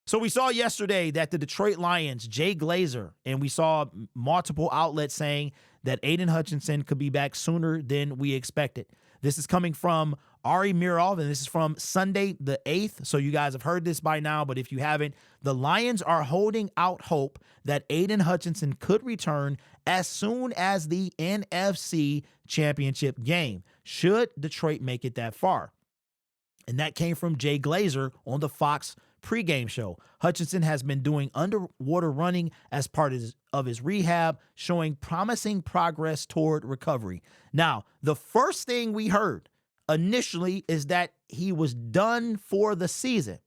So we saw yesterday that the Detroit Lions, Jay Glazer, and we saw multiple outlets saying that Aidan Hutchinson could be back sooner than we expected. This is coming from Ari Mirov, and this is from Sunday the 8th. So you guys have heard this by now, but if you haven't, the Lions are holding out hope that Aidan Hutchinson could return as soon as the NFC Championship game, should Detroit make it that far. And that came from Jay Glazer on the Fox pregame show. Hutchinson has been doing underwater running as part of his rehab, showing promising progress toward recovery. Now, the first thing we heard initially is that he was done for the season.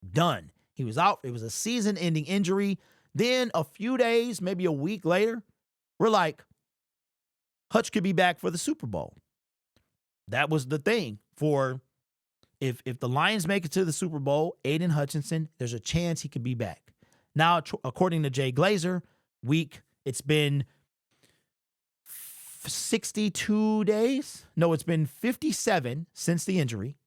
Done. He was out. It was a season-ending injury. Then a few days, maybe a week later, we're like, Hutch could be back for the Super Bowl. That was the thing for if the Lions make it to the Super Bowl, Aidan Hutchinson, there's a chance he could be back. Now, according to Jay Glazer, it's been 62 days. No, it's been 57 since the injury.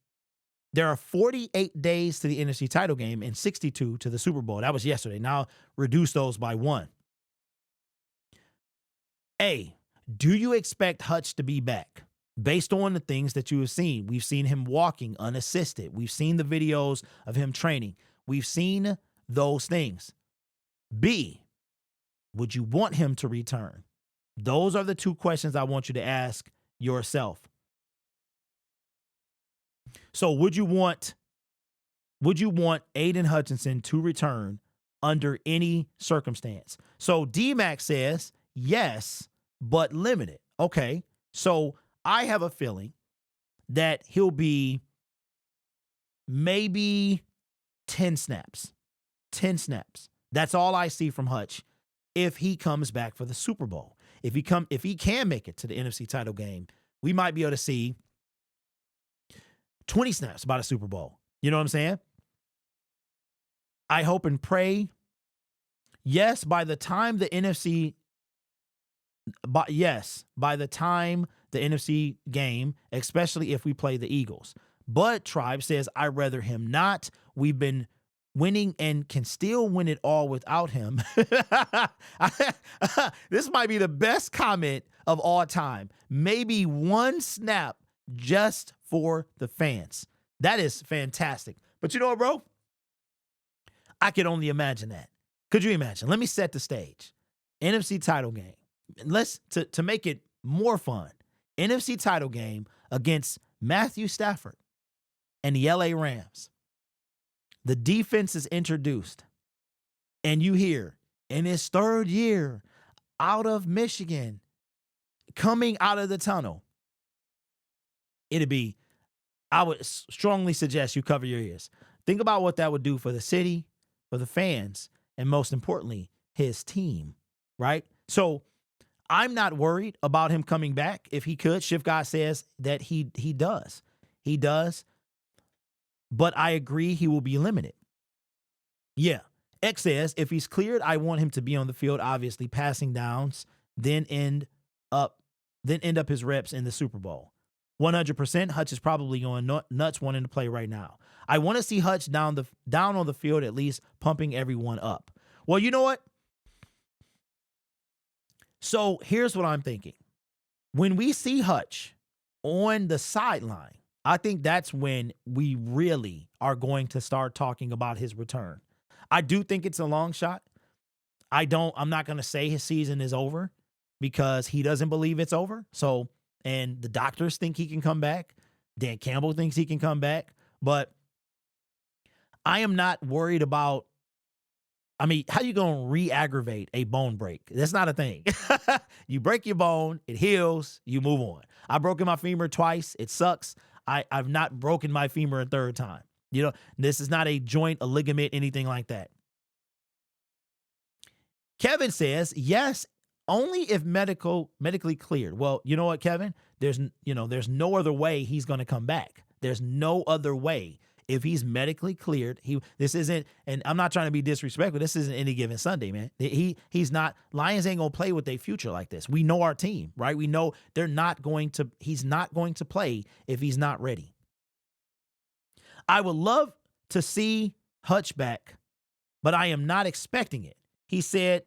There are 48 days to the NFC title game and 62 to the Super Bowl. That was yesterday. Now reduce those by 1. A, do you expect Hutch to be back? Based on the things that you have seen, we've seen him walking unassisted. We've seen the videos of him training. We've seen those things. B, would you want him to return? Those are the two questions I want you to ask yourself. So would you want Aidan Hutchinson to return under any circumstance? So D-Mac says, yes, but limited. Okay, so I have a feeling that he'll be maybe 10 snaps. 10 snaps. That's all I see from Hutch if he comes back for the Super Bowl. If he can make it to the NFC title game, we might be able to see 20 snaps by the Super Bowl. You know what I'm saying? I hope and pray. Yes, by the time the NFC game, especially if we play the Eagles. But Tribe says, I'd rather him not. We've been winning and can still win it all without him. This might be the best comment of all time. Maybe one snap just for the fans. That is fantastic. But you know what, bro? I could only imagine that. Could you imagine? Let me set the stage. NFC title game. To make it more fun. NFC title game against Matthew Stafford and the LA Rams. The defense is introduced. And you hear, in his third year out of Michigan, coming out of the tunnel, I would strongly suggest you cover your ears. Think about what that would do for the city, for the fans, and most importantly, his team, right? So I'm not worried about him coming back. If he could, Shift God says that he does. He does. But I agree he will be limited. Yeah. X says, if he's cleared, I want him to be on the field, obviously passing downs, then end up his reps in the Super Bowl. 100%, Hutch is probably going nuts wanting to play right now. I want to see Hutch down on the field, at least pumping everyone up. Well, you know what? So here's what I'm thinking. When we see Hutch on the sideline, I think that's when we really are going to start talking about his return. I do think it's a long shot. I'm not going to say his season is over because he doesn't believe it's over. So, and the doctors think he can come back. Dan Campbell thinks he can come back. But I am not worried about, how you going to re-aggravate a bone break? That's not a thing. You break your bone, it heals, you move on. I've broken my femur twice. It sucks. I've not broken my femur a third time. You know, this is not a joint, a ligament, anything like that. Kevin says, yes, only if medically cleared. Well, you know what, Kevin? There's no other way he's going to come back. There's no other way. If he's medically cleared, this isn't, and I'm not trying to be disrespectful, this isn't Any Given Sunday, man. He's not, Lions ain't going to play with their future like this. We know our team, right? We know he's not going to play if he's not ready. I would love to see Hutch back, but I am not expecting it. He said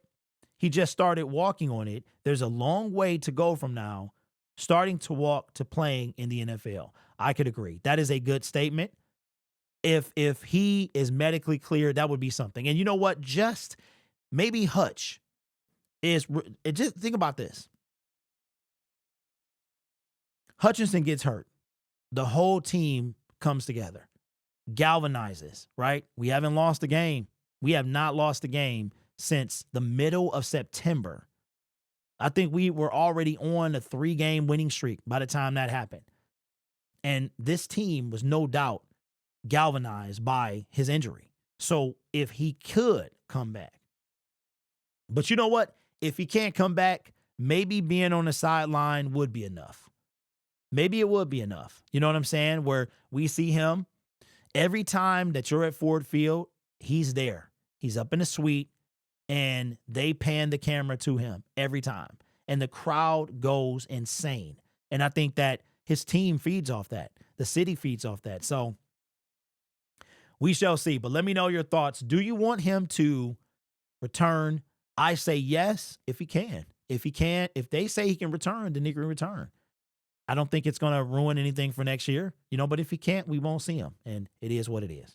he just started walking on it. There's a long way to go from now, starting to walk to playing in the NFL. I could agree. That is a good statement. If he is medically cleared, that would be something. And you know what? Just maybe Hutch is just think about this. Hutchinson gets hurt. The whole team comes together, galvanizes, right? We haven't lost a game. We have not lost a game since the middle of September. I think we were already on a 3-game winning streak by the time that happened. And this team was no doubt galvanized by his injury. So if he could come back, but you know what? If he can't come back, maybe being on the sideline would be enough. Maybe it would be enough. You know what I'm saying? Where we see him every time that you're at Ford Field, he's there. He's up in the suite and they pan the camera to him every time. And the crowd goes insane. And I think that his team feeds off that. The city feeds off that. So we shall see. But let me know your thoughts. Do you want him to return? I say yes, if he can. If he can't, if they say he can return, then he can return. I don't think it's going to ruin anything for next year, but if he can't, we won't see him. And it is what it is.